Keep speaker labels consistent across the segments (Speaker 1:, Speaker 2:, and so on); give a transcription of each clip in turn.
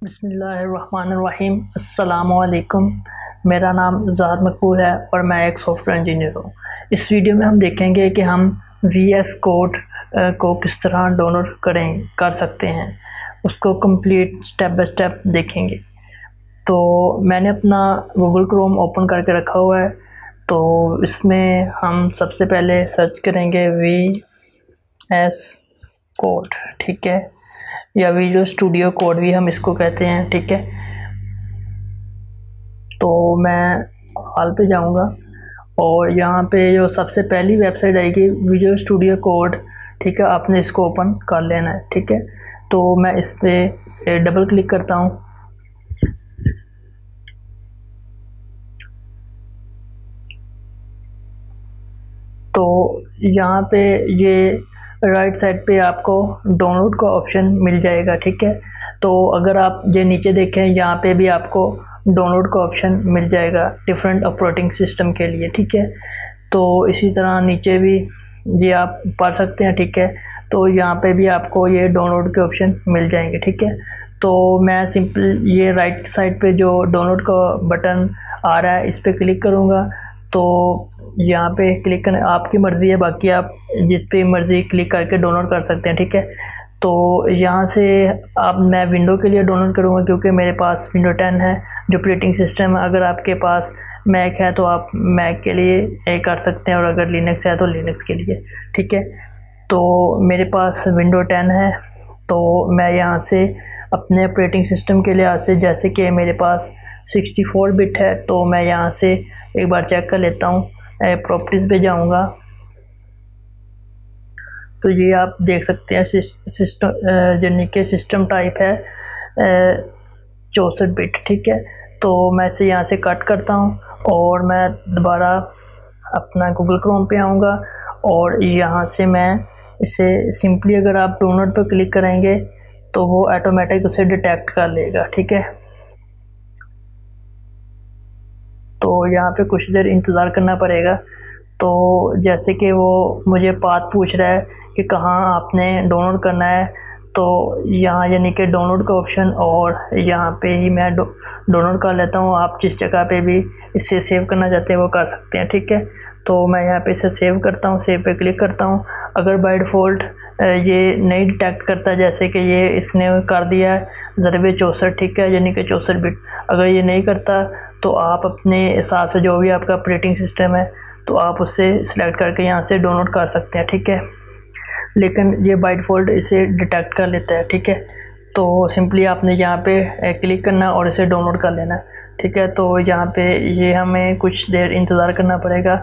Speaker 1: बिस्मिल्लाहिर्रहमानिर्रहीम। अस्सलामुअलैकुम। मेरा नाम ज़ाहद मकबूल है और मैं एक सॉफ्टवेयर इंजीनियर हूँ। इस वीडियो में हम देखेंगे कि हम VS कोड को किस तरह डाउनलोड कर सकते हैं, उसको कंप्लीट स्टेप बाय स्टेप देखेंगे। तो मैंने अपना गूगल क्रोम ओपन करके रखा हुआ है। तो इसमें हम सबसे पहले सर्च करेंगे VS कोड, ठीक है, या विजुअल स्टूडियो कोड भी हम इसको कहते हैं, ठीक है। तो मैं हाल पे जाऊंगा और यहाँ पे जो सबसे पहली वेबसाइट आएगी विजुअल स्टूडियो कोड, ठीक है, आपने इसको ओपन कर लेना है, ठीक है। तो मैं इस पे डबल क्लिक करता हूँ। तो यहाँ पे ये राइट साइड पे आपको डाउनलोड का ऑप्शन मिल जाएगा, ठीक है। तो अगर आप ये नीचे देखें, यहाँ पे भी आपको डाउनलोड का ऑप्शन मिल जाएगा डिफरेंट ऑपरेटिंग सिस्टम के लिए, ठीक है। तो इसी तरह नीचे भी ये आप पढ़ सकते हैं, ठीक है। तो यहाँ पे भी आपको ये डाउनलोड के ऑप्शन मिल जाएंगे, ठीक है। तो मैं सिंपल ये राइट साइड पे जो डाउनलोड का बटन आ रहा है इस पर क्लिक करूँगा। तो यहाँ पे क्लिक करना आपकी मर्ज़ी है, बाकी आप जिस पे मर्ज़ी क्लिक करके डाउनलोड कर सकते हैं, ठीक है। तो यहाँ से आप मैं विंडो के लिए डाउनलोड करूँगा क्योंकि मेरे पास विंडो 10 है जो ऑपरेटिंग सिस्टम है। अगर आपके पास मैक है तो आप मैक के लिए कर सकते हैं, और अगर लिनक्स है तो लिनक्स के लिए, ठीक है। तो मेरे पास विंडो 10 है, तो मैं यहाँ से अपने ऑपरेटिंग सिस्टम के लिए से जैसे कि मेरे पास 64 बिट है, तो मैं यहाँ से एक बार चेक कर लेता हूँ। प्रॉपर्टीज़ पे जाऊँगा तो ये आप देख सकते हैं सिस्टम यानी कि सिस्टम टाइप है 64 बिट, ठीक है। तो मैं इसे यहाँ से कट करता हूँ और मैं दोबारा अपना गूगल क्रोम पे आऊँगा और यहाँ से मैं इसे सिंपली अगर आप डाउनलोड पर क्लिक करेंगे तो वो ऑटोमेटिक उसे डिटेक्ट कर लेगा, ठीक है। तो यहाँ पे कुछ देर इंतज़ार करना पड़ेगा। तो जैसे कि वो मुझे पाथ पूछ रहा है कि कहाँ आपने डाउनलोड करना है, तो यहाँ यानी कि डाउनलोड का ऑप्शन, और यहाँ पे ही मैं डाउनलोड कर लेता हूँ। आप जिस जगह पे भी इसे सेव करना चाहते हैं वो कर सकते हैं, ठीक है। तो मैं यहाँ पे इसे सेव करता हूँ, सेव पे क्लिक करता हूँ। अगर बाय डिफ़ॉल्ट ये नहीं डिटेक्ट करता, जैसे कि ये इसने कर दिया है ज़रिए 64, ठीक है, यानी कि 64 बिट, अगर ये नहीं करता तो आप अपने हिसाब से जो भी आपका ऑपरेटिंग सिस्टम है तो आप उससे सिलेक्ट करके यहाँ से डाउनलोड कर सकते हैं, ठीक है। लेकिन ये बाय डिफ़ॉल्ट इसे डिटेक्ट कर लेता है, ठीक है। तो सिंपली आपने यहाँ पे क्लिक करना और इसे डाउनलोड कर लेना, ठीक है। तो यहाँ पे ये हमें कुछ देर इंतज़ार करना पड़ेगा।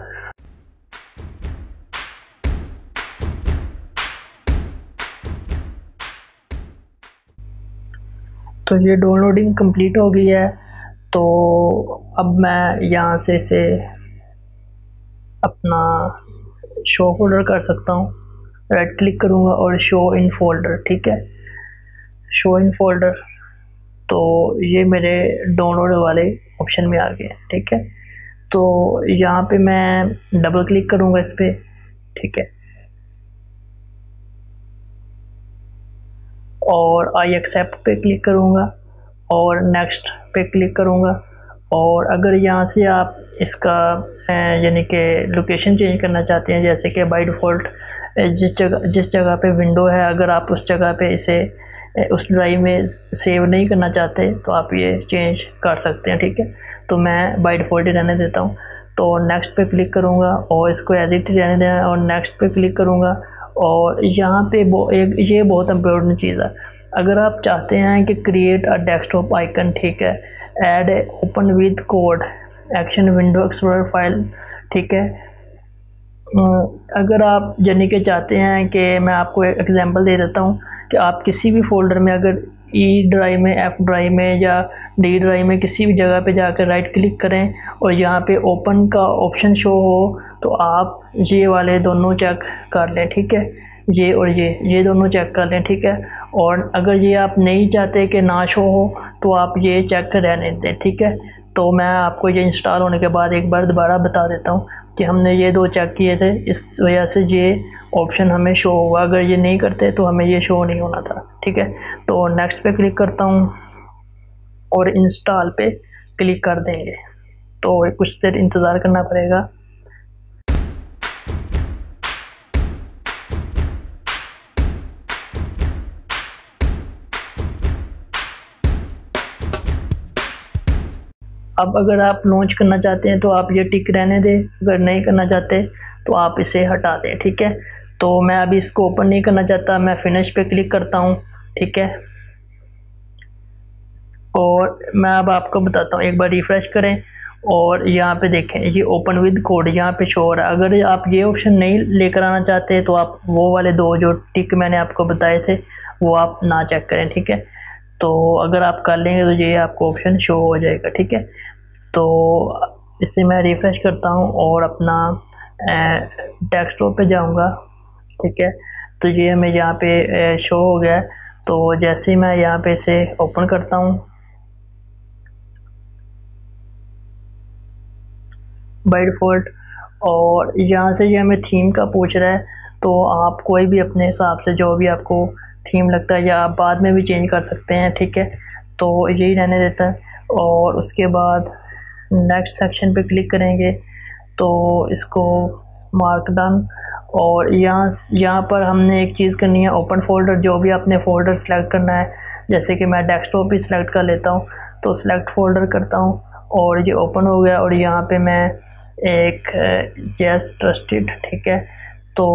Speaker 1: तो ये डाउनलोडिंग कंप्लीट हो गई है। तो अब मैं यहाँ से इसे अपना शो फोल्डर कर सकता हूँ। राइट क्लिक करूँगा और शो इन फोल्डर, ठीक है, शो इन फोल्डर। तो ये मेरे डाउनलोड वाले ऑप्शन में आ गए, ठीक है। तो यहाँ पे मैं डबल क्लिक करूँगा इस पर, ठीक है, और आई एक्सेप्ट पे क्लिक करूँगा और नेक्स्ट पे क्लिक करूँगा। और अगर यहाँ से आप इसका यानी कि लोकेशन चेंज करना चाहते हैं, जैसे कि बाय डिफ़ॉल्ट जिस जगह पे विंडो है, अगर आप उस जगह पे इसे उस ड्राइव में सेव नहीं करना चाहते तो आप ये चेंज कर सकते हैं, ठीक है। तो मैं बाय डिफ़ॉल्ट ही रहने देता हूँ। तो नेक्स्ट पे क्लिक करूँगा और इसको एडिट रहने देना और नेक्स्ट पे क्लिक करूँगा। और यहाँ पे ये बहुत इम्पोर्टेंट चीज़ है। अगर आप चाहते हैं कि क्रिएट अ डेस्कटॉप आइकन, ठीक है, add open with code action window explorer file, ठीक है। अगर आप यानी कि चाहते हैं कि मैं आपको एक एग्जांपल दे देता हूँ कि आप किसी भी फोल्डर में अगर ई ड्राइव में, एफ ड्राइव में या डी ड्राइव में किसी भी जगह पे जाकर राइट क्लिक करें और यहाँ पे ओपन का ऑप्शन शो हो, तो आप ये वाले दोनों चेक कर लें, ठीक है, ये और ये दोनों चेक कर लें, ठीक है। और अगर ये आप नहीं चाहते कि ना शो हो तो आप ये चेक रहने दें, ठीक है। तो मैं आपको ये इंस्टॉल होने के बाद एक बार दोबारा बता देता हूँ कि हमने ये दो चेक किए थे, इस वजह से ये ऑप्शन हमें शो हुआ। अगर ये नहीं करते तो हमें ये शो नहीं होना था, ठीक है। तो नेक्स्ट पे क्लिक करता हूँ और इंस्टॉल पे क्लिक कर देंगे। तो कुछ देर इंतज़ार करना पड़ेगा। अब अगर आप लॉन्च करना चाहते हैं तो आप ये टिक रहने दें, अगर नहीं करना चाहते तो आप इसे हटा दें, ठीक है। तो मैं अभी इसको ओपन नहीं करना चाहता, मैं फिनिश पे क्लिक करता हूँ, ठीक है। और मैं अब आपको बताता हूँ, एक बार रिफ़्रेश करें और यहाँ पे देखें ये ओपन विद कोड यहाँ पे शो हो रहा है। अगर आप ये ऑप्शन नहीं लेकर आना चाहते तो आप वो वाले दो जो टिक मैंने आपको बताए थे वो आप ना चेक करें, ठीक है। तो अगर आप कर लेंगे तो ये आपको ऑप्शन शो हो जाएगा, ठीक है। तो इसे मैं रिफ़्रेश करता हूँ और अपना डेस्कटॉप पे जाऊँगा, ठीक है। तो ये हमें यहाँ पे शो हो गया है। तो जैसे ही मैं यहाँ पे इसे ओपन करता हूँ बाय डिफ़ॉल्ट, और यहाँ से ये हमें थीम का पूछ रहा है, तो आप कोई भी अपने हिसाब से जो भी आपको थीम लगता है या आप बाद में भी चेंज कर सकते हैं, ठीक है। तो यही रहने देता है। और उसके बाद नेक्स्ट सेक्शन पे क्लिक करेंगे तो इसको मार्क डन। और यहाँ पर हमने एक चीज़ करनी है, ओपन फोल्डर, जो भी आपने फ़ोल्डर सेलेक्ट करना है, जैसे कि मैं डेस्कटॉप भी सिलेक्ट कर लेता हूँ, तो सिलेक्ट फ़ोल्डर करता हूँ और ये ओपन हो गया। और यहाँ पे मैं एक यस ट्रस्टेड, ठीक है। तो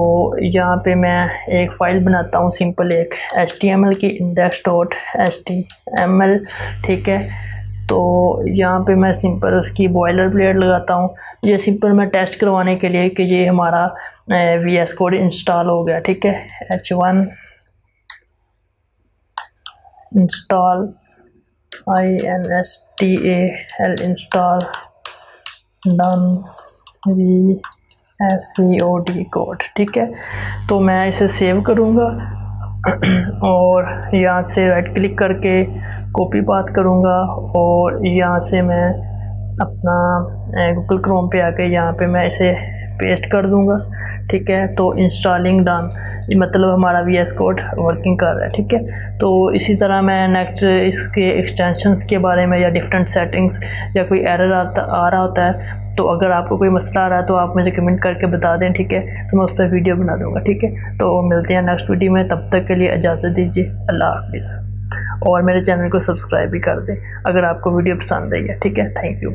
Speaker 1: यहाँ पे मैं एक फ़ाइल बनाता हूँ सिंपल, एक HTML की index.html, ठीक है। तो यहाँ पे मैं सिंपल उसकी बॉयलर प्लेट लगाता हूँ, ये सिंपल मैं टेस्ट करवाने के लिए कि ये हमारा VS कोड इंस्टॉल हो गया, ठीक है। H1 install INSTAL install done VS COD code, ठीक है। तो मैं इसे सेव करूँगा और यहाँ से राइट क्लिक करके कॉपी पाथ करूँगा और यहाँ से मैं अपना गूगल क्रोम पे आके यहाँ पे मैं इसे पेस्ट कर दूँगा, ठीक है। तो इंस्टॉलिंग डन, मतलब हमारा VS कोड वर्किंग कर रहा है, ठीक है। तो इसी तरह मैं नेक्स्ट इसके एक्सटेंशंस के बारे में या डिफरेंट सेटिंग्स या कोई एरर आ रहा होता है, तो अगर आपको कोई मसला आ रहा है तो आप मुझे कमेंट करके बता दें, ठीक है। तो मैं उस पर वीडियो बना दूँगा, ठीक है। तो मिलते हैं नेक्स्ट वीडियो में, तब तक के लिए इजाज़त दीजिए, अल्लाह हाफिज़। और मेरे चैनल को सब्सक्राइब भी कर दें अगर आपको वीडियो पसंद आई है, ठीक है। Thank you.